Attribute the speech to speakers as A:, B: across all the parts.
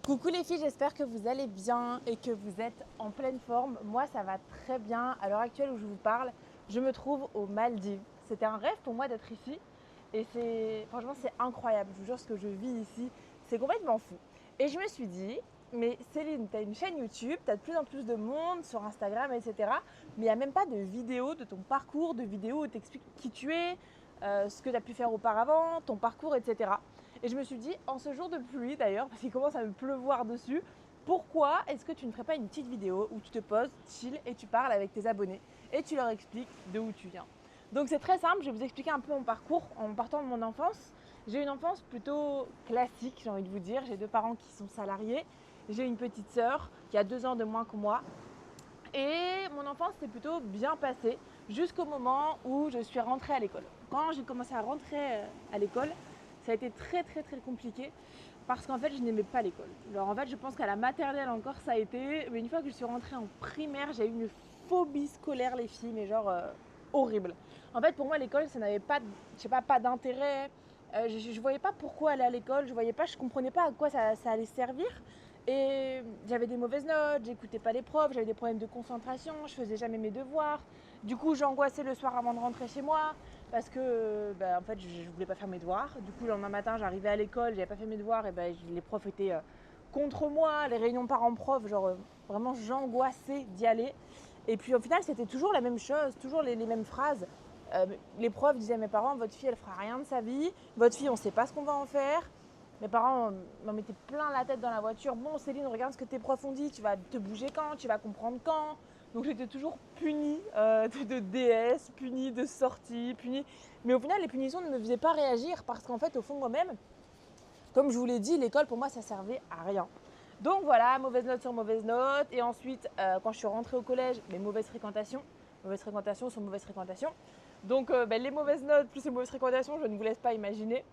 A: Coucou les filles, j'espère que vous allez bien et que vous êtes en pleine forme. Moi, ça va très bien. À l'heure actuelle où je vous parle, je me trouve aux Maldives. C'était un rêve pour moi d'être ici et franchement, c'est incroyable. Je vous jure, ce que je vis ici, c'est complètement fou. Et je me suis dit, mais Céline, tu as une chaîne YouTube, tu as de plus en plus de monde sur Instagram, etc. Mais il n'y a même pas de vidéo de ton parcours, de vidéo où tu expliques qui tu es, ce que tu as pu faire auparavant, ton parcours, etc. Et je me suis dit, en ce jour de pluie d'ailleurs, parce qu'il commence à me pleuvoir dessus, pourquoi est-ce que tu ne ferais pas une petite vidéo où tu te poses, chill et tu parles avec tes abonnés et tu leur expliques de où tu viens. Donc c'est très simple, je vais vous expliquer un peu mon parcours en partant de mon enfance. J'ai une enfance plutôt classique, j'ai envie de vous dire. J'ai deux parents qui sont salariés. J'ai une petite sœur qui a 2 ans de moins que moi. Et mon enfance s'est plutôt bien passée jusqu'au moment où je suis rentrée à l'école. Quand j'ai commencé à rentrer à l'école, ça a été très compliqué parce qu'en fait je n'aimais pas l'école. Alors en fait je pense qu'à la maternelle encore ça a été, mais une fois que je suis rentrée en primaire, j'ai eu une phobie scolaire les filles, mais genre horrible. En fait pour moi l'école ça n'avait pas, je sais pas d'intérêt. Je voyais pas pourquoi aller à l'école, je comprenais pas à quoi ça allait servir. Et j'avais des mauvaises notes, j'écoutais pas les profs, j'avais des problèmes de concentration, je faisais jamais mes devoirs. Du coup, j'angoissais le soir avant de rentrer chez moi parce que en fait, je voulais pas faire mes devoirs. Du coup, le lendemain matin, j'arrivais à l'école, j'avais pas fait mes devoirs et les profs étaient contre moi, les réunions parents-prof, genre vraiment j'angoissais d'y aller. Et puis au final, c'était toujours la même chose, toujours les mêmes phrases. Les profs disaient à mes parents, votre fille, elle fera rien de sa vie, votre fille, on sait pas ce qu'on va en faire. Mes parents m'en mettaient plein la tête dans la voiture. Bon, Céline, regarde ce que tes profs ont dit. Tu vas te bouger quand? Tu vas comprendre quand? Donc j'étais toujours punie de DS, punie de sortie, punie. Mais au final, les punitions ne me faisaient pas réagir parce qu'en fait, au fond de moi-même, comme je vous l'ai dit, l'école pour moi, ça servait à rien. Donc voilà, mauvaise note sur mauvaise note. Et ensuite, quand je suis rentrée au collège, les mauvaises fréquentations. Mauvaise fréquentation sur mauvaise fréquentation. Donc les mauvaises notes plus les mauvaises fréquentations, je ne vous laisse pas imaginer.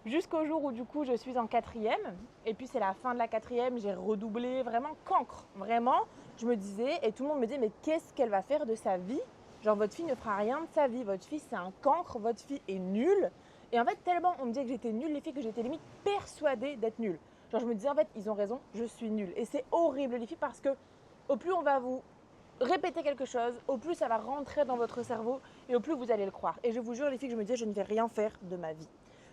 A: Jusqu'au jour où du coup je suis en quatrième. Et puis c'est la fin de la quatrième, j'ai redoublé vraiment cancre. Vraiment, je me disais, et tout le monde me disait, mais qu'est-ce qu'elle va faire de sa vie? Genre votre fille ne fera rien de sa vie, votre fille c'est un cancre, votre fille est nulle. Et en fait tellement on me disait que j'étais nulle les filles que j'étais limite persuadée d'être nulle. Genre je me disais en fait ils ont raison, je suis nulle. Et c'est horrible les filles parce que au plus on va vous répéter quelque chose, au plus ça va rentrer dans votre cerveau et au plus vous allez le croire. Et je vous jure les filles que je me disais je ne vais rien faire de ma vie.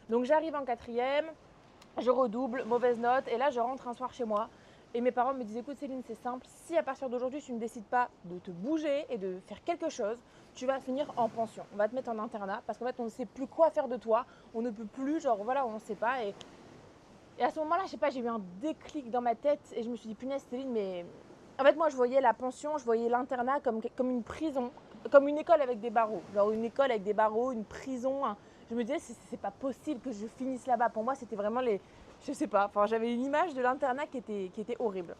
A: Donc j'arrive en quatrième, je redouble, mauvaise note et là je rentre un soir chez moi et mes parents me disent écoute Céline c'est simple, si à partir d'aujourd'hui tu ne décides pas de te bouger et de faire quelque chose, tu vas finir en pension. On va te mettre en internat parce qu'en fait on ne sait plus quoi faire de toi, on ne peut plus, genre voilà on ne sait pas et à ce moment-là, je sais pas, j'ai eu un déclic dans ma tête et je me suis dit, punaise, Céline, mais. En fait, moi, je voyais la pension, je voyais l'internat comme une prison, comme une école avec des barreaux. Genre une école avec des barreaux, une prison. Je me disais, c'est pas possible que je finisse là-bas. Pour moi, c'était vraiment les. Je sais pas, enfin, j'avais une image de l'internat qui était horrible.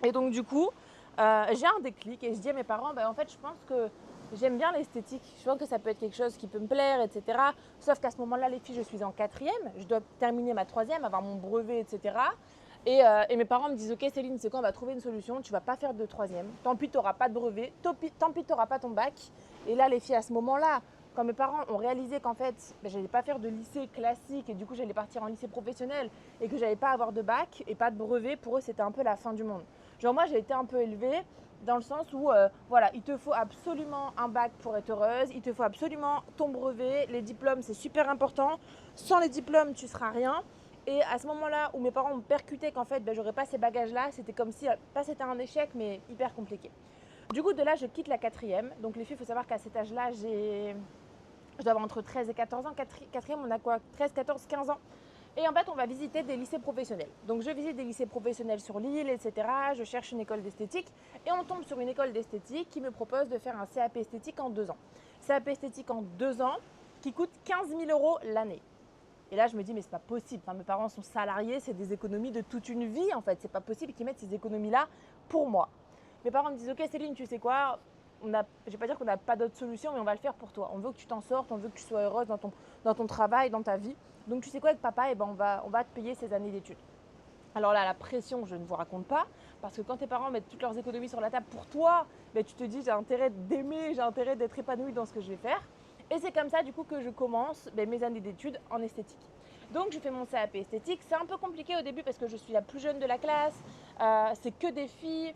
A: Et donc, du coup, j'ai un déclic et je dis à mes parents, en fait, je pense que j'aime bien l'esthétique. Je pense que ça peut être quelque chose qui peut me plaire, etc. Sauf qu'à ce moment-là, les filles, je suis en quatrième. Je dois terminer ma troisième, avoir mon brevet, etc. Et mes parents me disent, ok Céline, c'est quoi, on va trouver une solution. Tu vas pas faire de troisième. Tant pis, tu n'auras pas de brevet. Tant pis, tu n'auras pas ton bac. Et là, les filles, à ce moment-là, quand mes parents ont réalisé qu'en fait, je n'allais pas faire de lycée classique et du coup, j'allais partir en lycée professionnel et que j'allais pas avoir de bac et pas de brevet, pour eux, c'était un peu la fin du monde. Genre moi, j'ai été un peu élevée dans le sens où, voilà, il te faut absolument un bac pour être heureuse, il te faut absolument ton brevet, les diplômes, c'est super important. Sans les diplômes, tu seras rien. Et à ce moment-là où mes parents ont percuté qu'en fait, j'aurais pas ces bagages-là, c'était comme si, pas c'était un échec, mais hyper compliqué. Du coup, de là, je quitte la quatrième. Donc les filles, il faut savoir qu'à cet âge-là, je dois avoir entre 13 et 14 ans. Quatrième, on a quoi? 13, 14, 15 ans. Et en fait, on va visiter des lycées professionnels. Donc, je visite des lycées professionnels sur l'île, etc. Je cherche une école d'esthétique et on tombe sur une école d'esthétique qui me propose de faire un CAP esthétique en 2 ans. CAP esthétique en 2 ans qui coûte 15 000 euros l'année. Et là, je me dis, mais c'est pas possible. Enfin, mes parents sont salariés, c'est des économies de toute une vie en fait. C'est pas possible qu'ils mettent ces économies-là pour moi. Mes parents me disent, ok Céline, tu sais quoi, je ne vais pas dire qu'on n'a pas d'autre solution, mais on va le faire pour toi. On veut que tu t'en sortes, on veut que tu sois heureuse dans ton travail, dans ta vie. Donc tu sais quoi avec papa, on va te payer ces années d'études. Alors là, la pression, je ne vous raconte pas, parce que quand tes parents mettent toutes leurs économies sur la table pour toi, tu te dis j'ai intérêt d'aimer, j'ai intérêt d'être épanouie dans ce que je vais faire. Et c'est comme ça du coup que je commence mes années d'études en esthétique. Donc je fais mon CAP esthétique. C'est un peu compliqué au début parce que je suis la plus jeune de la classe, c'est que des filles,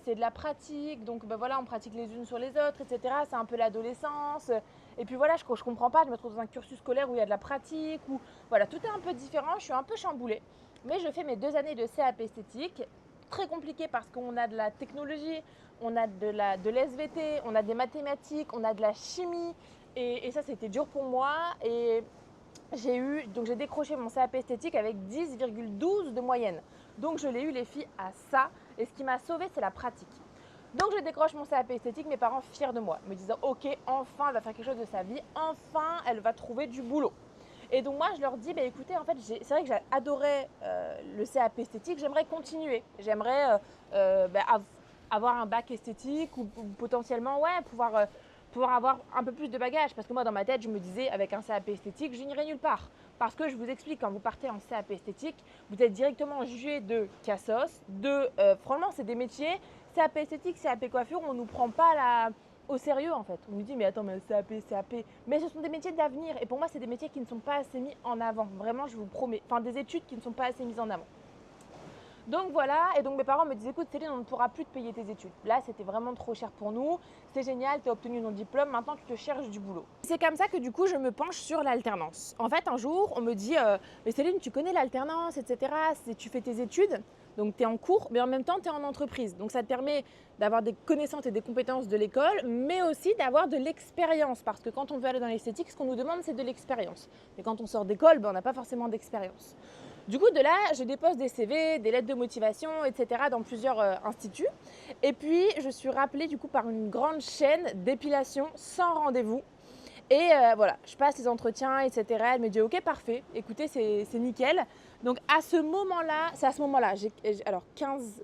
A: c'est de la pratique, donc ben voilà, on pratique les unes sur les autres, etc. C'est un peu l'adolescence. Et puis voilà, je comprends pas, je me trouve dans un cursus scolaire où il y a de la pratique, où voilà, tout est un peu différent, je suis un peu chamboulée. Mais je fais mes 2 années de CAP esthétique, très compliqué parce qu'on a de la technologie, on a de l'SVT, on a des mathématiques, on a de la chimie. Et ça, c'était dur pour moi. Et j'ai décroché mon CAP esthétique avec 10,12 de moyenne. Donc je l'ai eu les filles à ça. Et ce qui m'a sauvée, c'est la pratique. Donc je décroche mon CAP esthétique, mes parents fiers de moi, me disant ok, enfin elle va faire quelque chose de sa vie, enfin elle va trouver du boulot. Et donc moi je leur dis, bah, écoutez, en fait c'est vrai que j'ai adoré le CAP esthétique, j'aimerais continuer, j'aimerais avoir un bac esthétique ou potentiellement ouais, pouvoir avoir un peu plus de bagages. Parce que moi dans ma tête je me disais, avec un CAP esthétique je n'irai nulle part. Parce que je vous explique, quand vous partez en CAP esthétique, vous êtes directement jugé de cassos, franchement c'est des métiers, CAP esthétique, CAP coiffure, on ne nous prend pas au sérieux en fait. On nous dit mais attends, mais CAP, mais ce sont des métiers d'avenir et pour moi c'est des métiers qui ne sont pas assez mis en avant, vraiment je vous promets, enfin des études qui ne sont pas assez mises en avant. Donc voilà, et donc mes parents me disaient écoute Céline, on ne pourra plus te payer tes études. Là c'était vraiment trop cher pour nous, c'est génial, tu as obtenu ton diplôme, maintenant tu te cherches du boulot. C'est comme ça que du coup je me penche sur l'alternance. En fait un jour on me dit mais Céline tu connais l'alternance, etc. Tu fais tes études, donc tu es en cours, mais en même temps tu es en entreprise. Donc ça te permet d'avoir des connaissances et des compétences de l'école, mais aussi d'avoir de l'expérience. Parce que quand on veut aller dans l'esthétique, ce qu'on nous demande c'est de l'expérience. Mais quand on sort d'école, on n'a pas forcément d'expérience. Du coup, de là, je dépose des CV, des lettres de motivation, etc. dans plusieurs instituts. Et puis, je suis rappelée du coup par une grande chaîne d'épilation sans rendez-vous. Et voilà, je passe les entretiens, etc. Elle me dit ok, parfait, écoutez, c'est nickel. Donc à ce moment-là, alors 15,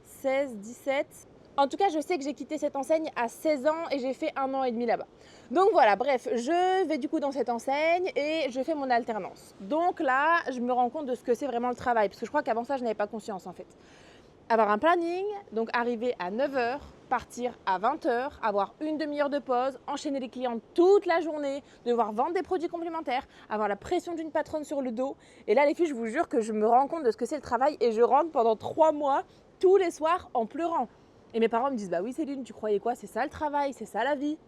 A: 16, 17. En tout cas, je sais que j'ai quitté cette enseigne à 16 ans et j'ai fait 1 an et demi là-bas. Donc voilà, bref, je vais du coup dans cette enseigne et je fais mon alternance. Donc là, je me rends compte de ce que c'est vraiment le travail, parce que je crois qu'avant ça, je n'avais pas conscience en fait. Avoir un planning, donc arriver à 9h, partir à 20h, avoir une demi-heure de pause, enchaîner les clients toute la journée, devoir vendre des produits complémentaires, avoir la pression d'une patronne sur le dos. Et là, les filles, je vous jure que je me rends compte de ce que c'est le travail et je rentre pendant 3 mois, tous les soirs, en pleurant. Et mes parents me disent, bah oui Céline, tu croyais quoi? C'est ça le travail, c'est ça la vie.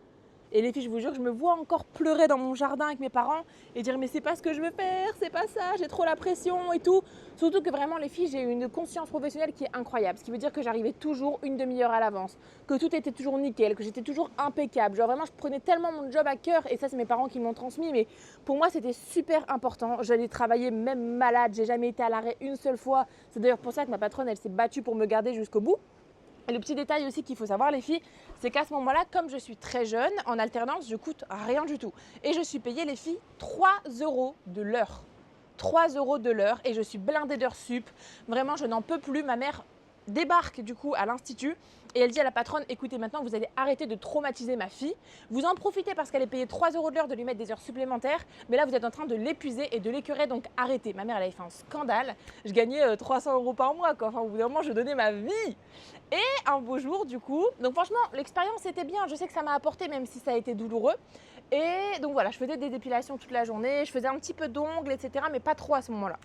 A: Et les filles, je vous jure, je me vois encore pleurer dans mon jardin avec mes parents et dire mais c'est pas ce que je veux faire, c'est pas ça, j'ai trop la pression et tout. Surtout que vraiment les filles, j'ai une conscience professionnelle qui est incroyable. Ce qui veut dire que j'arrivais toujours une demi-heure à l'avance, que tout était toujours nickel, que j'étais toujours impeccable. Genre vraiment, je prenais tellement mon job à cœur et ça c'est mes parents qui m'ont transmis. Mais pour moi, c'était super important. J'allais travailler même malade, j'ai jamais été à l'arrêt une seule fois. C'est d'ailleurs pour ça que ma patronne, elle s'est battue pour me garder jusqu'au bout. Et le petit détail aussi qu'il faut savoir les filles, c'est qu'à ce moment-là, comme je suis très jeune, en alternance, je coûte rien du tout. Et je suis payée les filles 3 € de l'heure. 3 € de l'heure et je suis blindée d'heures sup. Vraiment, je n'en peux plus. Ma mère débarque du coup à l'institut et elle dit à la patronne écoutez, maintenant vous allez arrêter de traumatiser ma fille, vous en profitez parce qu'elle est payée 3 € de l'heure de lui mettre des heures supplémentaires, mais là vous êtes en train de l'épuiser et de l'écœurer, donc arrêtez. Ma mère elle avait fait un scandale, je gagnais 300 € par mois quoi. Enfin au bout d'un moment je donnais ma vie. Et un beau jour du coup, donc franchement l'expérience était bien, je sais que ça m'a apporté même si ça a été douloureux. Et donc voilà, je faisais des dépilations toute la journée, je faisais un petit peu d'ongles, etc. mais pas trop à ce moment-là.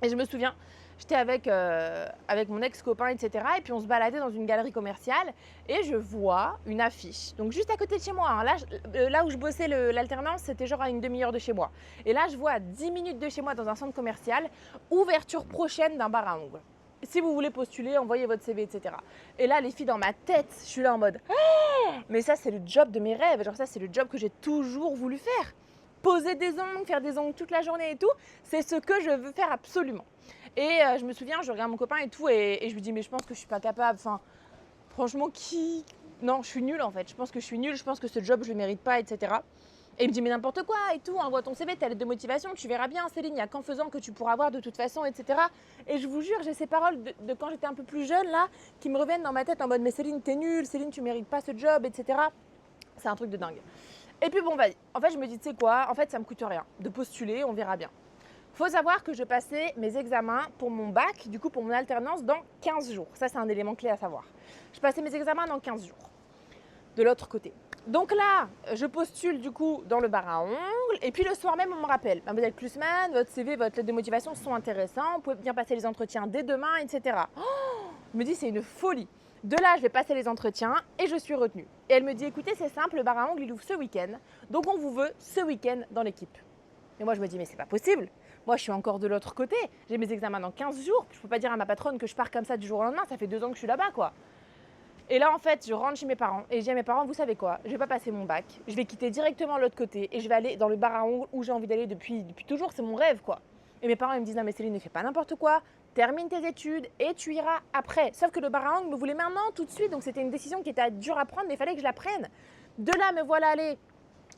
A: Et je me souviens, j'étais avec mon ex-copain, etc. Et puis on se baladait dans une galerie commerciale et je vois une affiche. Donc juste à côté de chez moi, hein. Là où je bossais l'alternance, c'était genre à une demi-heure de chez moi. Et là, je vois à 10 minutes de chez moi dans un centre commercial, ouverture prochaine d'un bar à ongles. Si vous voulez postuler, envoyez votre CV, etc. Et là, les filles, dans ma tête, je suis là en mode mais ça, c'est le job de mes rêves. Genre ça, c'est le job que j'ai toujours voulu faire. Poser des ongles, faire des ongles toute la journée et tout, c'est ce que je veux faire absolument. Et je me souviens, je regarde mon copain et tout, et je lui dis mais je pense que je suis pas capable. Enfin, franchement, non, je suis nulle en fait. Je pense que je suis nulle, je pense que ce job, je le mérite pas, etc. Et il me dit mais n'importe quoi et tout, envoie ton CV, ta lettre de motivation, tu verras bien Céline, il n'y a qu'en faisant que tu pourras avoir de toute façon, etc. Et je vous jure, j'ai ces paroles de quand j'étais un peu plus jeune là, qui me reviennent dans ma tête en mode mais Céline, t'es nulle, Céline, tu mérites pas ce job, etc. C'est un truc de dingue. Et puis bon, vas-y. En fait, je me dis, tu sais quoi, en fait, ça me coûte rien de postuler, on verra bien. Faut savoir que je passais mes examens pour mon bac, du coup pour mon alternance, dans 15 jours. Ça, c'est un élément clé à savoir. Je passais mes examens dans 15 jours. de l'autre côté. Donc là, je postule du coup dans le bar à ongles et puis le soir même, on me rappelle. Mademoiselle Klusman, votre CV, votre lettre de motivation sont intéressants, vous pouvez bien passer les entretiens dès demain, etc. Je me dis, c'est une folie. De là, je vais passer les entretiens et je suis retenue. Et elle me dit, écoutez, c'est simple, le bar à ongles, il ouvre ce week-end, donc on vous veut ce week-end dans l'équipe. Et moi, je me dis, mais c'est pas possible. Moi, je suis encore de l'autre côté. J'ai mes examens dans 15 jours. Je ne peux pas dire à ma patronne que je pars comme ça du jour au lendemain. Ça fait 2 ans que je suis là-bas, quoi. Et là, en fait, je rentre chez mes parents et je dis à mes parents, vous savez quoi, je vais pas passer mon bac, je vais quitter directement l'autre côté et je vais aller dans le bar à ongles où j'ai envie d'aller depuis toujours, c'est mon rêve, quoi. Et mes parents, ils me disent, non mais Céline, ne fais pas n'importe quoi, termine tes études et tu iras après. Sauf que le bar à ongles me voulait maintenant, tout de suite, donc c'était une décision qui était dure à prendre, mais il fallait que je la prenne. De là, me voilà aller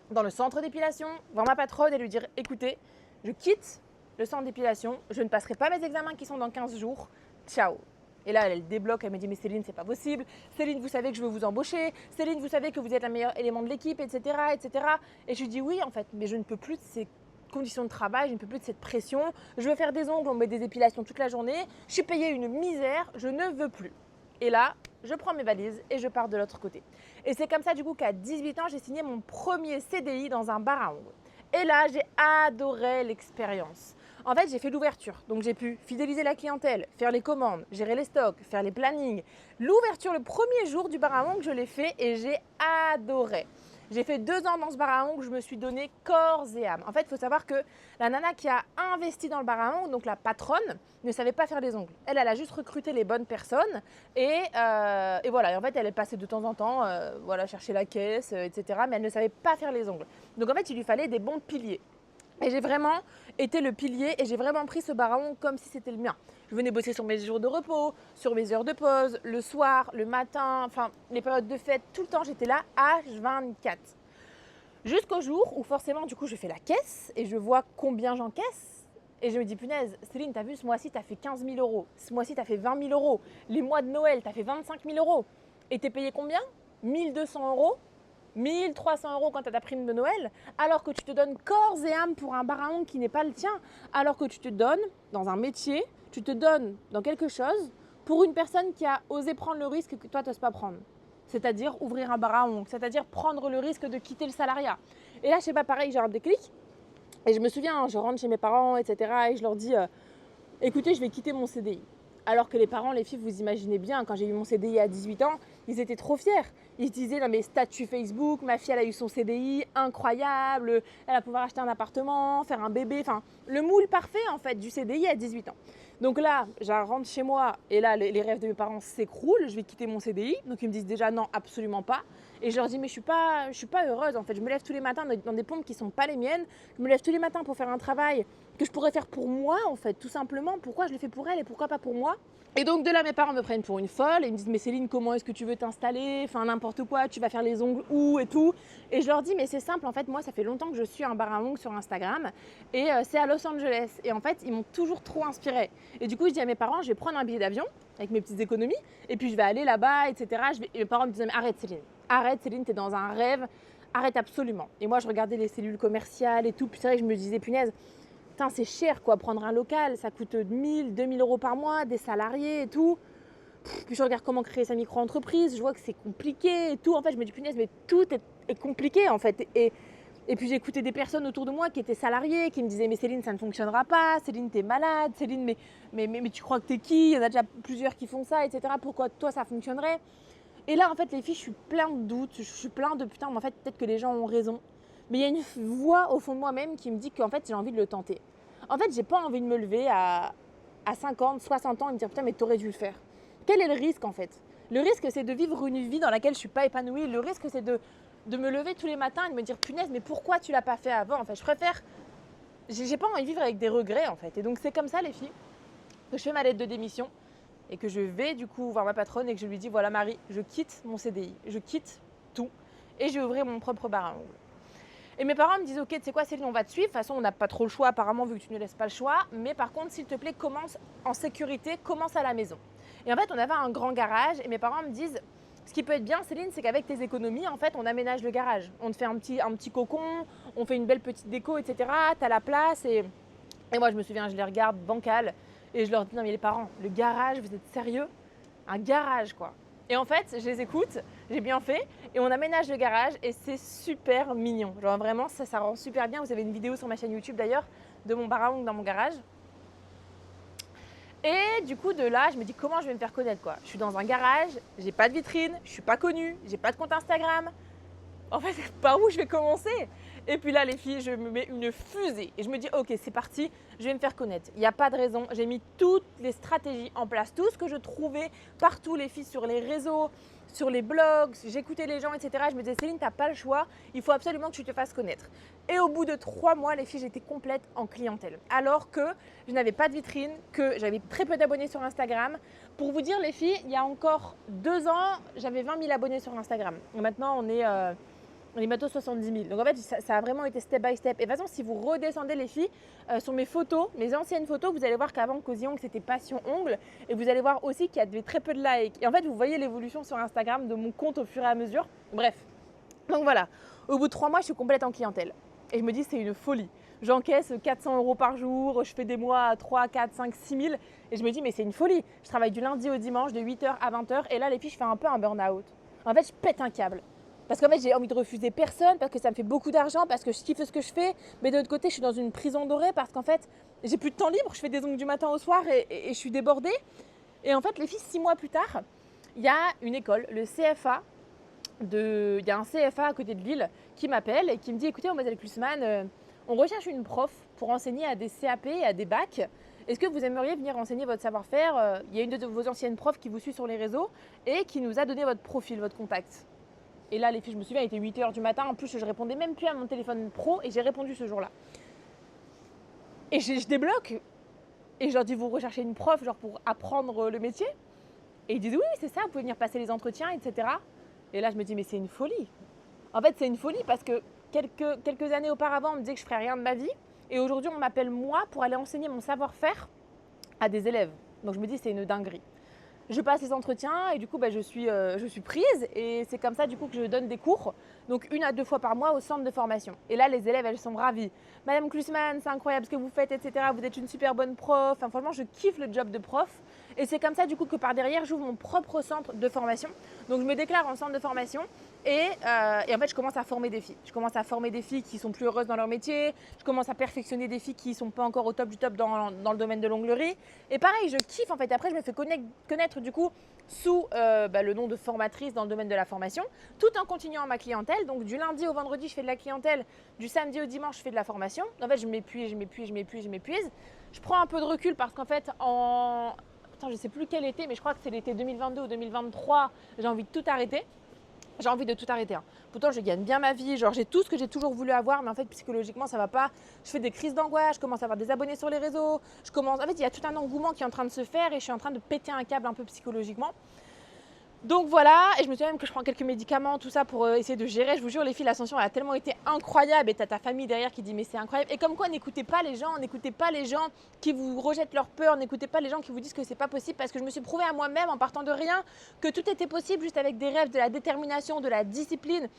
A: dans le centre d'épilation, voir ma patronne et lui dire, écoutez, je quitte le centre d'épilation, je ne passerai pas mes examens qui sont dans 15 jours, ciao. Et là, elle débloque, elle me dit, mais Céline, c'est pas possible. Céline, vous savez que je veux vous embaucher. Céline, vous savez que vous êtes le meilleur élément de l'équipe, etc., etc. Et je lui dis, oui, en fait, mais je ne peux plus de ces conditions de travail, je ne peux plus de cette pression. Je veux faire des ongles, on me met des épilations toute la journée. Je suis payée une misère, je ne veux plus. Et là, je prends mes valises et je pars de l'autre côté. Et c'est comme ça, du coup, qu'à 18 ans, j'ai signé mon premier CDI dans un bar à ongles. Et là, j'ai adoré l'expérience. En fait, j'ai fait l'ouverture. Donc, j'ai pu fidéliser la clientèle, faire les commandes, gérer les stocks, faire les plannings. L'ouverture, le premier jour du bar à ongles, je l'ai fait et j'ai adoré. J'ai fait 2 ans dans ce bar à ongles, je me suis donné corps et âme. En fait, il faut savoir que la nana qui a investi dans le bar à ongles, donc la patronne, ne savait pas faire les ongles. Elle a juste recruté les bonnes personnes et voilà. Et en fait, elle est passée de temps en temps chercher la caisse, etc. Mais elle ne savait pas faire les ongles. Donc en fait, il lui fallait des bons piliers. Et j'ai vraiment été le pilier et j'ai vraiment pris ce bar à ongles comme si c'était le mien. Je venais bosser sur mes jours de repos, sur mes heures de pause, le soir, le matin, enfin les périodes de fête, tout le temps j'étais là H24. Jusqu'au jour où forcément du coup je fais la caisse et je vois combien j'encaisse. Et je me dis, punaise, Céline, t'as vu, ce mois-ci, t'as fait 15 000 euros. Ce mois-ci, t'as fait 20 000 euros. Les mois de Noël, t'as fait 25 000 euros. Et t'es payé combien? 1 200 euros. 1 300 euros quand tu as ta prime de Noël, alors que tu te donnes corps et âme pour un bar à ongles qui n'est pas le tien, alors que tu te donnes dans un métier, tu te donnes dans quelque chose pour une personne qui a osé prendre le risque que toi, tu n'oses pas prendre. C'est-à-dire ouvrir un bar à ongles, c'est-à-dire prendre le risque de quitter le salariat. Et là, je sais pas, pareil, j'ai un déclic. Et je me souviens, je rentre chez mes parents, etc. Et je leur dis, écoutez, je vais quitter mon CDI. Alors que les parents, les filles, vous imaginez bien, quand j'ai eu mon CDI à 18 ans, ils étaient trop fiers. Ils se disaient, dans mes statuts Facebook, ma fille, elle a eu son CDI, incroyable, elle va pouvoir acheter un appartement, faire un bébé, enfin, le moule parfait, en fait, du CDI à 18 ans. Donc là, je rentre chez moi et là, les rêves de mes parents s'écroulent, je vais quitter mon CDI. Donc ils me disent déjà non, absolument pas. Et je leur dis, mais je suis pas heureuse, en fait. Je me lève tous les matins dans des pompes qui ne sont pas les miennes. Je me lève tous les matins pour faire un travail que je pourrais faire pour moi, en fait, tout simplement. Pourquoi je le fais pour elle et pourquoi pas pour moi? Et donc de là, mes parents me prennent pour une folle et ils me disent, mais Céline, comment est-ce que tu veux t'installer? Enfin, n'importe quoi, tu vas faire les ongles où et tout. Et je leur dis, mais c'est simple, en fait, moi, ça fait longtemps que je suis un bar à ongles sur Instagram et c'est à Los Angeles. Et en fait, ils m'ont toujours trop inspirée. Et du coup, je dis à mes parents, je vais prendre un billet d'avion avec mes petites économies et puis je vais aller là-bas, etc. Et mes parents me disaient, mais arrête Céline, t'es dans un rêve, arrête absolument. Et moi, je regardais les cellules commerciales et tout, puis c'est vrai que je me disais, punaise, putain, c'est cher quoi, prendre un local, ça coûte 1 000, 2 000 euros par mois, des salariés et tout. Puis je regarde comment créer sa micro-entreprise, je vois que c'est compliqué et tout. En fait, je me dis, punaise, mais tout est compliqué en fait. Et puis j'ai écouté des personnes autour de moi qui étaient salariées, qui me disaient, mais Céline, ça ne fonctionnera pas, Céline, t'es malade, Céline, mais tu crois que t'es qui? Il y en a déjà plusieurs qui font ça, etc. Pourquoi toi, ça fonctionnerait? Et là, en fait, les filles, je suis plein de doutes, je suis plein de putain, mais en fait, peut-être que les gens ont raison. Mais il y a une voix au fond de moi-même qui me dit qu'en fait, j'ai envie de le tenter. En fait, j'ai pas envie de me lever à 50, 60 ans et me dire putain, mais t'aurais dû le faire. Quel est le risque en fait? Le risque, c'est de vivre une vie dans laquelle je suis pas épanouie. Le risque, c'est de me lever tous les matins et de me dire punaise, mais pourquoi tu l'as pas fait avant? En fait, je préfère. J'ai pas envie de vivre avec des regrets en fait. Et donc, c'est comme ça, les filles, que je fais ma lettre de démission et que je vais du coup voir ma patronne et que je lui dis voilà, Marie, je quitte mon CDI, je quitte tout et je vais ouvrir mon propre bar à ongles. Et mes parents me disent ok, tu sais quoi Céline, on va te suivre, de toute façon on n'a pas trop le choix apparemment vu que tu ne laisses pas le choix, mais par contre s'il te plaît commence en sécurité, commence à la maison. Et en fait on avait un grand garage et mes parents me disent ce qui peut être bien Céline, c'est qu'avec tes économies en fait on aménage le garage, on te fait un petit cocon, on fait une belle petite déco, etc. T'as la place et moi je me souviens, je les regarde bancal et je leur dis non mais les parents, le garage, vous êtes sérieux? Un garage quoi. Et en fait, je les écoute, j'ai bien fait, et on aménage le garage et c'est super mignon. Genre vraiment, ça rend super bien. Vous avez une vidéo sur ma chaîne YouTube d'ailleurs de mon bar à ongles dans mon garage. Et du coup, de là, je me dis comment je vais me faire connaître quoi. Je suis dans un garage, j'ai pas de vitrine, je suis pas connue, j'ai pas de compte Instagram. En fait, par où je vais commencer? Et puis là, les filles, je me mets une fusée et je me dis ok, c'est parti, je vais me faire connaître. Il n'y a pas de raison. J'ai mis toutes les stratégies en place, tout ce que je trouvais partout, les filles, sur les réseaux, sur les blogs, j'écoutais les gens, etc. Je me disais Céline, t'as pas le choix, il faut absolument que tu te fasses connaître. Et au bout de 3 mois, les filles, j'étais complète en clientèle. Alors que je n'avais pas de vitrine, que j'avais très peu d'abonnés sur Instagram. Pour vous dire, les filles, il y a encore 2 ans, j'avais 20 000 abonnés sur Instagram. Et maintenant, on est bientôt 70 000. Donc en fait, ça a vraiment été step by step. Et de toute façon, si vous redescendez les filles sur mes photos, mes anciennes photos, vous allez voir qu'avant Cozy Ongles, c'était Passion Ongles. Et vous allez voir aussi qu'il y avait très peu de likes. Et en fait, vous voyez l'évolution sur Instagram de mon compte au fur et à mesure. Bref. Donc voilà, au bout de 3 mois, je suis complète en clientèle. Et je me dis, c'est une folie. J'encaisse 400 € par jour, je fais des mois à 3, 4, 5, 6 000. Et je me dis, mais c'est une folie. Je travaille du lundi au dimanche, de 8h à 20h. Et là, les filles, je fais un peu un burn-out. En fait, je pète un câble. Parce qu'en fait, j'ai envie de refuser personne, parce que ça me fait beaucoup d'argent, parce que je kiffe ce que je fais. Mais de l'autre côté, je suis dans une prison dorée, parce qu'en fait, j'ai plus de temps libre. Je fais des ongles du matin au soir et je suis débordée. Et en fait, les filles, 6 mois plus tard, il y a une école, le CFA. Il y a un CFA à côté de Lille qui m'appelle et qui me dit écoutez, Mademoiselle Klusman, on recherche une prof pour enseigner à des CAP et à des bacs. Est-ce que vous aimeriez venir enseigner votre savoir-faire? Il y a une de vos anciennes profs qui vous suit sur les réseaux et qui nous a donné votre profil, votre contact. Et là, les filles, je me souviens, il était 8h du matin. En plus, je répondais même plus à mon téléphone pro et j'ai répondu ce jour-là. Et je débloque et je leur dis vous recherchez une prof genre pour apprendre le métier? Et ils disent oui, c'est ça, vous pouvez venir passer les entretiens, etc. Et là, je me dis, mais c'est une folie. En fait, c'est une folie parce que quelques années auparavant, on me disait que je ne ferais rien de ma vie. Et aujourd'hui, on m'appelle moi pour aller enseigner mon savoir-faire à des élèves. Donc, je me dis, c'est une dinguerie. Je passe les entretiens et du coup, je suis prise. Et c'est comme ça, du coup, que je donne des cours. Donc, 1 à 2 fois par mois au centre de formation. Et là, les élèves, elles sont ravies. Madame Klusman, c'est incroyable ce que vous faites, etc. Vous êtes une super bonne prof. Enfin, franchement, je kiffe le job de prof. Et c'est comme ça, du coup, que par derrière, j'ouvre mon propre centre de formation. Donc, je me déclare en centre de formation et en fait, je commence à former des filles. Je commence à former des filles qui sont plus heureuses dans leur métier. Je commence à perfectionner des filles qui ne sont pas encore au top du top dans le domaine de l'onglerie. Et pareil, je kiffe, en fait. Après, je me fais connaître, du coup, sous le nom de formatrice dans le domaine de la formation, tout en continuant ma clientèle. Donc, du lundi au vendredi, je fais de la clientèle. Du samedi au dimanche, je fais de la formation. En fait, je m'épuise. Je prends un peu de recul parce qu'en fait, je ne sais plus quel été, mais je crois que c'est l'été 2022 ou 2023, j'ai envie de tout arrêter. J'ai envie de tout arrêter. Pourtant, je gagne bien ma vie, genre j'ai tout ce que j'ai toujours voulu avoir, mais en fait, psychologiquement, ça va pas. Je fais des crises d'angoisse, je commence à avoir des abonnés sur les réseaux. En fait, il y a tout un engouement qui est en train de se faire et je suis en train de péter un câble un peu psychologiquement. Donc voilà, et je me souviens même que je prends quelques médicaments, tout ça pour essayer de gérer. Je vous jure, les filles, l'ascension elle a tellement été incroyable et t'as ta famille derrière qui dit mais c'est incroyable. Et comme quoi, n'écoutez pas les gens qui vous rejettent leur peur, n'écoutez pas les gens qui vous disent que c'est pas possible parce que je me suis prouvé à moi-même en partant de rien que tout était possible juste avec des rêves, de la détermination, de la discipline.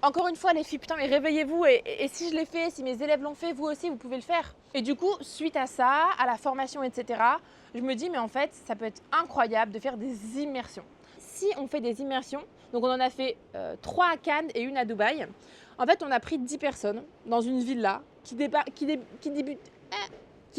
A: Encore une fois, les filles, putain, mais réveillez-vous et si je l'ai fait, si mes élèves l'ont fait, vous aussi, vous pouvez le faire. Et du coup, suite à ça, à la formation, etc., je me dis mais en fait, ça peut être incroyable de faire des immersions. Si on fait des immersions, donc on en a fait 3 à Cannes et 1 à Dubaï. En fait, on a pris 10 personnes dans une villa qui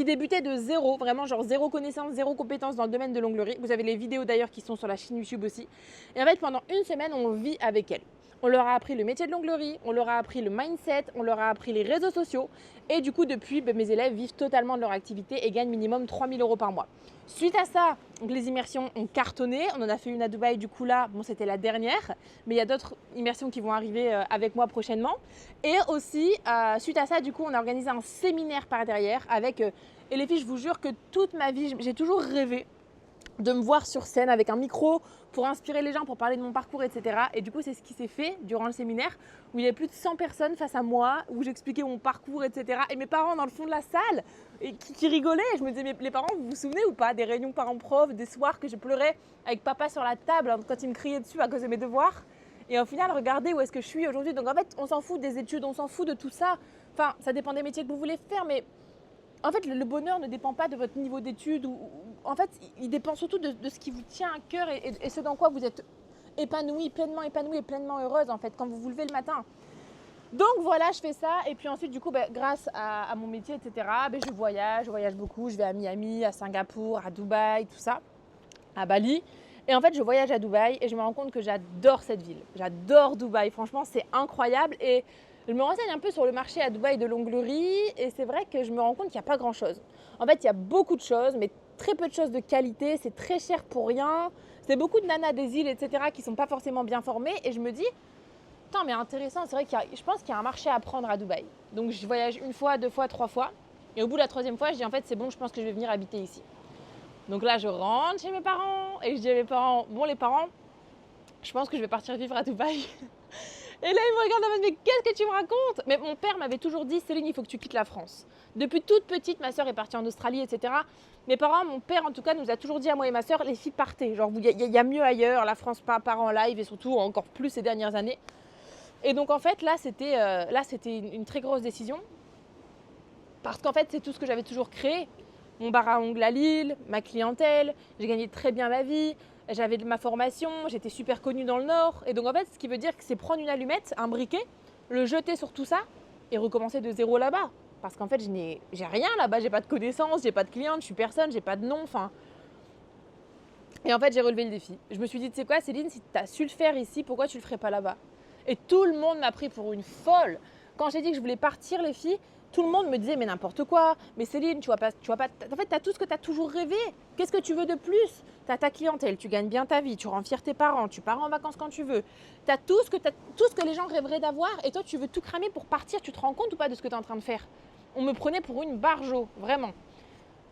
A: débutait de zéro, vraiment genre zéro connaissance, zéro compétence dans le domaine de l'onglerie. Vous avez les vidéos d'ailleurs qui sont sur la chaîne YouTube aussi. Et en fait, pendant 1 semaine, on vit avec elles. On leur a appris le métier de l'onglerie, on leur a appris le mindset, on leur a appris les réseaux sociaux. Et du coup, depuis, mes élèves vivent totalement de leur activité et gagnent minimum 3 000 € par mois. Suite à ça, donc les immersions ont cartonné. On en a fait une à Dubaï, du coup là, bon, c'était la dernière. Mais il y a d'autres immersions qui vont arriver avec moi prochainement. Et aussi, suite à ça, du coup, on a organisé un séminaire par derrière avec... et les filles, je vous jure que toute ma vie, j'ai toujours rêvé de me voir sur scène avec un micro pour inspirer les gens, pour parler de mon parcours, etc. Et du coup, c'est ce qui s'est fait durant le séminaire où il y avait plus de 100 personnes face à moi, où j'expliquais mon parcours, etc. Et mes parents dans le fond de la salle qui rigolaient. Et je me disais, mais les parents, vous vous souvenez ou pas des réunions parents-prof, des soirs que je pleurais avec papa sur la table quand il me criait dessus à cause de mes devoirs. Et au final, regardez où est-ce que je suis aujourd'hui. Donc en fait, on s'en fout des études, on s'en fout de tout ça. Enfin, ça dépend des métiers que vous voulez faire, mais En fait, le bonheur ne dépend pas de votre niveau d'études. En fait, il dépend surtout de ce qui vous tient à cœur et ce dans quoi vous êtes épanouie et pleinement heureuse, en fait, quand vous vous levez le matin. Donc voilà, je fais ça. Et puis ensuite, du coup, grâce à mon métier, etc., je voyage beaucoup. Je vais à Miami, à Singapour, à Dubaï, tout ça, à Bali. Et en fait, je voyage à Dubaï et je me rends compte que j'adore cette ville. J'adore Dubaï. Franchement, c'est incroyable. Et je me renseigne un peu sur le marché à Dubaï de l'onglerie. Et c'est vrai que je me rends compte qu'il n'y a pas grand-chose. En fait, il y a beaucoup de choses, mais très peu de choses de qualité. C'est très cher pour rien. C'est beaucoup de nanas des îles, etc., qui ne sont pas forcément bien formées. Et je me dis, mais intéressant, c'est vrai je pense qu'il y a un marché à prendre à Dubaï. Donc je voyage 1 fois, 2 fois, 3 fois. Et au bout de la 3e fois, je dis en fait c'est bon, je pense que je vais venir habiter ici. Donc là, je rentre chez mes parents et je dis à mes parents, bon les parents, je pense que je vais partir vivre à Dubaï. Et là, ils me regardent en mode, mais qu'est-ce que tu me racontes? Mais mon père m'avait toujours dit, Céline, il faut que tu quittes la France. Depuis toute petite, ma soeur est partie en Australie, etc. Mes parents, mon père en tout cas, nous a toujours dit à moi et ma soeur, les filles partez. Genre, il y a mieux ailleurs, la France part en live et surtout encore plus ces dernières années. Et donc en fait, là, c'était une très grosse décision. Parce qu'en fait, c'est tout ce que j'avais toujours créé. Mon bar à ongles à Lille, ma clientèle, j'ai gagné très bien ma vie, j'avais de ma formation, j'étais super connue dans le Nord. Et donc en fait, ce qui veut dire que c'est prendre une allumette, un briquet, le jeter sur tout ça et recommencer de zéro là-bas. Parce qu'en fait, j'ai rien là-bas, j'ai pas de connaissances, j'ai pas de clientes, je suis personne, j'ai pas de nom, enfin. Et en fait, j'ai relevé le défi. Je me suis dit, tu sais quoi, Céline, si tu as su le faire ici, pourquoi tu le ferais pas là-bas? Et tout le monde m'a pris pour une folle. Quand j'ai dit que je voulais partir, les filles, tout le monde me disait mais n'importe quoi. Mais Céline, tu vois pas. En fait, tu as tout ce que tu as toujours rêvé. Qu'est-ce que tu veux de plus? Tu as ta clientèle, tu gagnes bien ta vie, tu rends fier tes parents, tu pars en vacances quand tu veux. Tu as tout ce que les gens rêveraient d'avoir et toi, tu veux tout cramer pour partir. Tu te rends compte ou pas de ce que tu es en train de faire? On me prenait pour une barjo, vraiment.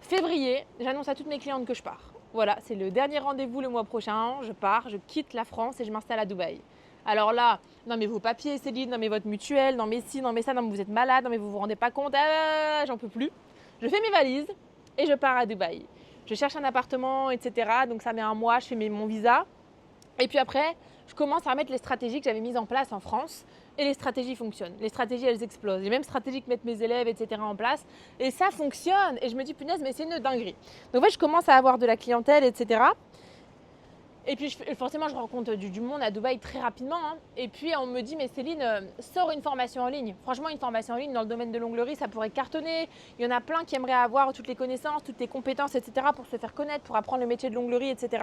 A: Février, j'annonce à toutes mes clientes que je pars. Voilà, c'est le dernier rendez-vous le mois prochain. Je pars, je quitte la France et je m'installe à Dubaï. Alors là, non mais vos papiers Céline, non mais votre mutuelle, non mais ci, non mais ça, non mais vous êtes malade, non mais vous vous rendez pas compte, j'en peux plus. Je fais mes valises et je pars à Dubaï. Je cherche un appartement, etc. Donc ça met 1 mois, je fais mon visa. Et puis après, je commence à remettre les stratégies que j'avais mises en place en France. Et les stratégies fonctionnent. Les stratégies, elles explosent. Les mêmes stratégies que mettent mes élèves, etc. en place. Et ça fonctionne. Et je me dis, punaise, mais c'est une dinguerie. Donc en fait, je commence à avoir de la clientèle, etc. Et puis forcément, je rencontre du monde à Dubaï très rapidement. Hein. Et puis on me dit, mais Céline, sors une formation en ligne. Franchement, une formation en ligne dans le domaine de l'onglerie, ça pourrait cartonner. Il y en a plein qui aimeraient avoir toutes les connaissances, toutes les compétences, etc. pour se faire connaître, pour apprendre le métier de l'onglerie, etc.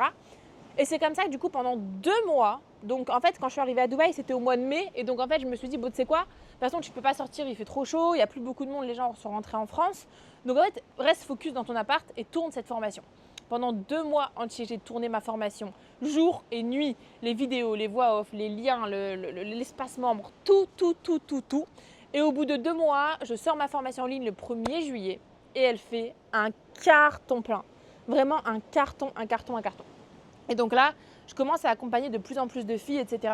A: Et c'est comme ça que du coup, pendant 2 mois, donc en fait, quand je suis arrivée à Dubaï, c'était au mois de mai. Et donc en fait, je me suis dit, bon, tu sais quoi, de toute façon, tu peux pas sortir, il fait trop chaud, il n'y a plus beaucoup de monde, les gens sont rentrés en France. Donc en fait, reste focus dans ton appart et tourne cette formation. Pendant 2 mois entiers, j'ai tourné ma formation, jour et nuit, les vidéos, les voix off, les liens, l'espace membre, tout. Et au bout de 2 mois, je sors ma formation en ligne le 1er juillet et elle fait un carton plein. Vraiment un carton. Et donc là, je commence à accompagner de plus en plus de filles, etc.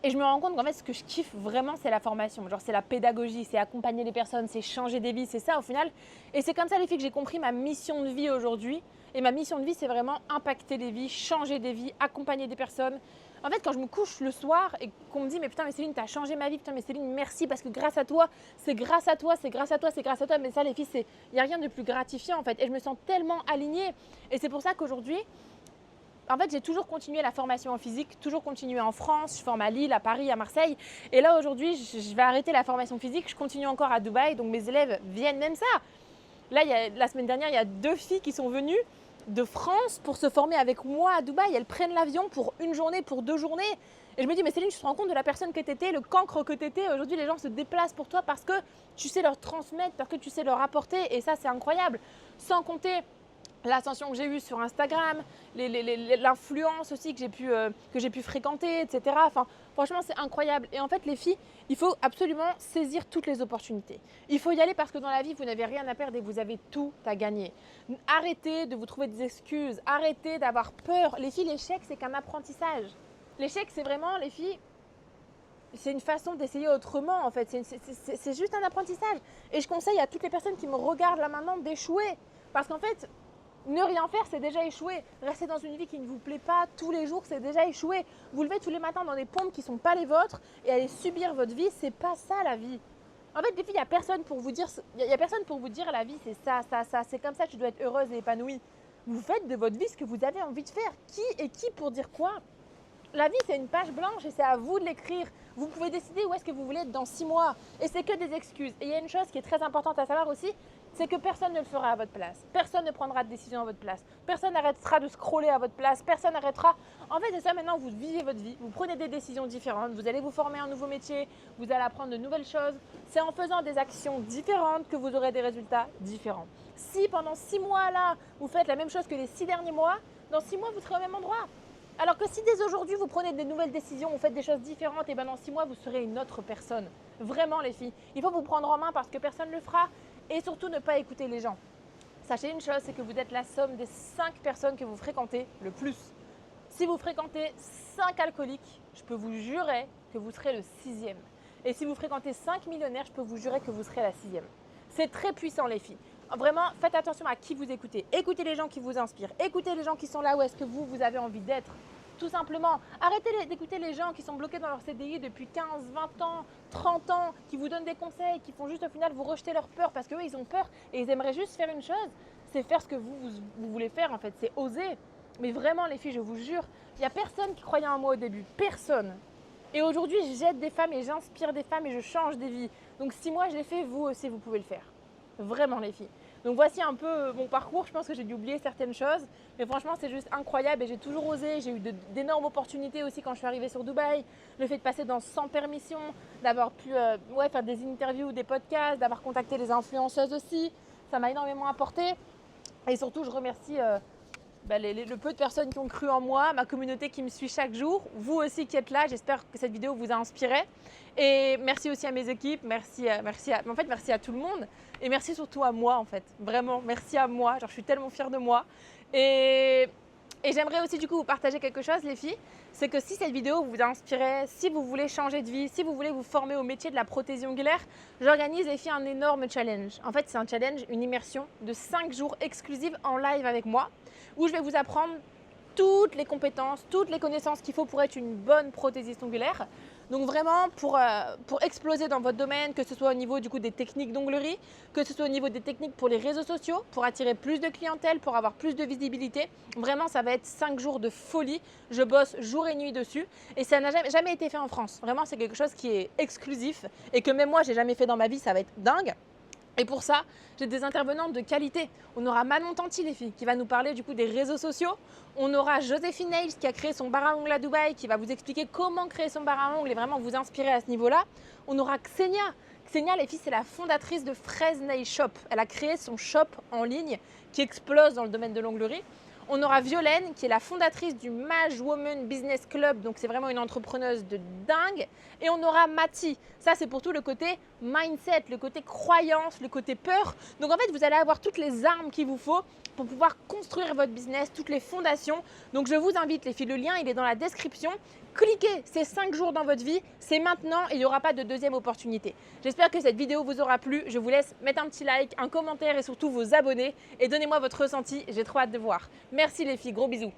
A: Et je me rends compte qu'en fait, ce que je kiffe vraiment, c'est la formation. Genre, c'est la pédagogie, c'est accompagner les personnes, c'est changer des vies, c'est ça au final. Et c'est comme ça, les filles, que j'ai compris ma mission de vie aujourd'hui. Et ma mission de vie, c'est vraiment impacter des vies, changer des vies, accompagner des personnes. En fait, quand je me couche le soir et qu'on me dit, mais putain, mais Céline, t'as changé ma vie, putain, mais Céline, merci, parce que grâce à toi, c'est grâce à toi. Mais ça, les filles, il n'y a rien de plus gratifiant, en fait. Et je me sens tellement alignée. Et c'est pour ça qu'aujourd'hui, en fait, j'ai toujours continué la formation en physique, toujours continué en France. Je forme à Lille, à Paris, à Marseille. Et là, aujourd'hui, je vais arrêter la formation physique. Je continue encore à Dubaï. Donc, mes élèves viennent même ça. Là, la semaine dernière, il y a 2 filles qui sont venues de France pour se former avec moi à Dubaï. Elles prennent l'avion pour 1 journée, pour 2 journées. Et je me dis, mais Céline, tu te rends compte de la personne que tu étais, le cancre que tu étais. Aujourd'hui, les gens se déplacent pour toi parce que tu sais leur transmettre, parce que tu sais leur apporter. Et ça, c'est incroyable. Sans compter l'ascension que j'ai eue sur Instagram, l'influence aussi que j'ai pu fréquenter, etc. Enfin, franchement, c'est incroyable. Et en fait, les filles, il faut absolument saisir toutes les opportunités. Il faut y aller parce que dans la vie, vous n'avez rien à perdre et vous avez tout à gagner. Arrêtez de vous trouver des excuses. Arrêtez d'avoir peur. Les filles, l'échec, c'est qu'un apprentissage. L'échec, c'est vraiment, les filles, c'est une façon d'essayer autrement, en fait. C'est juste un apprentissage. Et je conseille à toutes les personnes qui me regardent là maintenant d'échouer. Parce qu'en fait, ne rien faire, c'est déjà échouer. Rester dans une vie qui ne vous plaît pas tous les jours, c'est déjà échouer. Vous levez tous les matins dans des pompes qui ne sont pas les vôtres et aller subir votre vie, c'est pas ça la vie. En fait, les filles, il n'y a personne pour vous dire, y a personne pour vous dire la vie, c'est ça, ça, ça, c'est comme ça, tu dois être heureuse et épanouie. Vous faites de votre vie ce que vous avez envie de faire. Qui est qui pour dire quoi? La vie, c'est une page blanche et c'est à vous de l'écrire. Vous pouvez décider où est-ce que vous voulez être dans 6 mois. Et c'est que des excuses. Et il y a une chose qui est très importante à savoir aussi, c'est que personne ne le fera à votre place. Personne ne prendra de décision à votre place. Personne n'arrêtera de scroller à votre place. Personne n'arrêtera. En fait, c'est ça maintenant, vous vivez votre vie. Vous prenez des décisions différentes. Vous allez vous former à un nouveau métier. Vous allez apprendre de nouvelles choses. C'est en faisant des actions différentes que vous aurez des résultats différents. Si pendant 6 mois là, vous faites la même chose que les 6 derniers mois, dans 6 mois, vous serez au même endroit. Alors que si dès aujourd'hui, vous prenez des nouvelles décisions, vous faites des choses différentes, et bien dans 6 mois, vous serez une autre personne. Vraiment, les filles. Il faut vous prendre en main parce que personne ne le fera. Et surtout, ne pas écouter les gens. Sachez une chose, c'est que vous êtes la somme des 5 personnes que vous fréquentez le plus. Si vous fréquentez 5 alcooliques, je peux vous jurer que vous serez le 6e. Et si vous fréquentez 5 millionnaires, je peux vous jurer que vous serez la 6e. C'est très puissant, les filles. Vraiment, faites attention à qui vous écoutez. Écoutez les gens qui vous inspirent. Écoutez les gens qui sont là où est-ce que vous avez envie d'être. Tout simplement, arrêtez d'écouter les gens qui sont bloqués dans leur CDI depuis 15, 20 ans, 30 ans, qui vous donnent des conseils, qui font juste au final vous rejeter leur peur parce qu'eux, ils ont peur et ils aimeraient juste faire une chose, c'est faire ce que vous voulez faire en fait, c'est oser. Mais vraiment, les filles, je vous jure, il n'y a personne qui croyait en moi au début. Personne. Et aujourd'hui, j'aide des femmes et j'inspire des femmes et je change des vies. Donc si moi je l'ai fait, vous aussi, vous pouvez le faire. Vraiment, les filles. Donc voici un peu mon parcours. Je pense que j'ai dû oublier certaines choses. Mais franchement, c'est juste incroyable et j'ai toujours osé. J'ai eu d'énormes opportunités aussi quand je suis arrivée sur Dubaï. Le fait de passer sans permission, d'avoir pu faire des interviews, des podcasts, d'avoir contacté les influenceuses aussi. Ça m'a énormément apporté. Et surtout, je remercie le peu de personnes qui ont cru en moi, ma communauté qui me suit chaque jour, vous aussi qui êtes là, j'espère que cette vidéo vous a inspiré. Et merci aussi à mes équipes, merci à tout le monde. Et merci surtout à moi en fait, vraiment, merci à moi, je suis tellement fière de moi. Et j'aimerais aussi du coup vous partager quelque chose les filles, c'est que si cette vidéo vous a inspiré, si vous voulez changer de vie, si vous voulez vous former au métier de la prothésie ongulaire, j'organise les filles un énorme challenge. En fait c'est un challenge, une immersion de 5 jours exclusive en live avec moi, où je vais vous apprendre toutes les compétences, toutes les connaissances qu'il faut pour être une bonne prothésiste ongulaire. Donc vraiment pour exploser dans votre domaine, que ce soit au niveau du coup des techniques d'onglerie, que ce soit au niveau des techniques pour les réseaux sociaux, pour attirer plus de clientèle, pour avoir plus de visibilité. Vraiment, ça va être 5 jours de folie. Je bosse jour et nuit dessus et ça n'a jamais été fait en France. Vraiment, c'est quelque chose qui est exclusif et que même moi, j'ai jamais fait dans ma vie. Ça va être dingue. Et pour ça, j'ai des intervenantes de qualité. On aura Manon Tanti, les filles, qui va nous parler du coup des réseaux sociaux. On aura Joséphine Nails qui a créé son bar à ongles à Dubaï, qui va vous expliquer comment créer son bar à ongles et vraiment vous inspirer à ce niveau-là. On aura Xenia. Xenia, les filles, c'est la fondatrice de Fraise Nail Shop. Elle a créé son shop en ligne qui explose dans le domaine de l'onglerie. On aura Violaine, qui est la fondatrice du Maj Woman Business Club, donc c'est vraiment une entrepreneuse de dingue. Et on aura Mathie, ça c'est pour tout le côté mindset, le côté croyance, le côté peur. Donc en fait, vous allez avoir toutes les armes qu'il vous faut pour pouvoir construire votre business, toutes les fondations. Donc je vous invite les filles, le lien il est dans la description. Cliquez, c'est 5 jours dans votre vie, c'est maintenant et il n'y aura pas de deuxième opportunité. J'espère que cette vidéo vous aura plu. Je vous laisse mettre un petit like, un commentaire et surtout vous abonner et donnez-moi votre ressenti. J'ai trop hâte de voir. Merci les filles, gros bisous.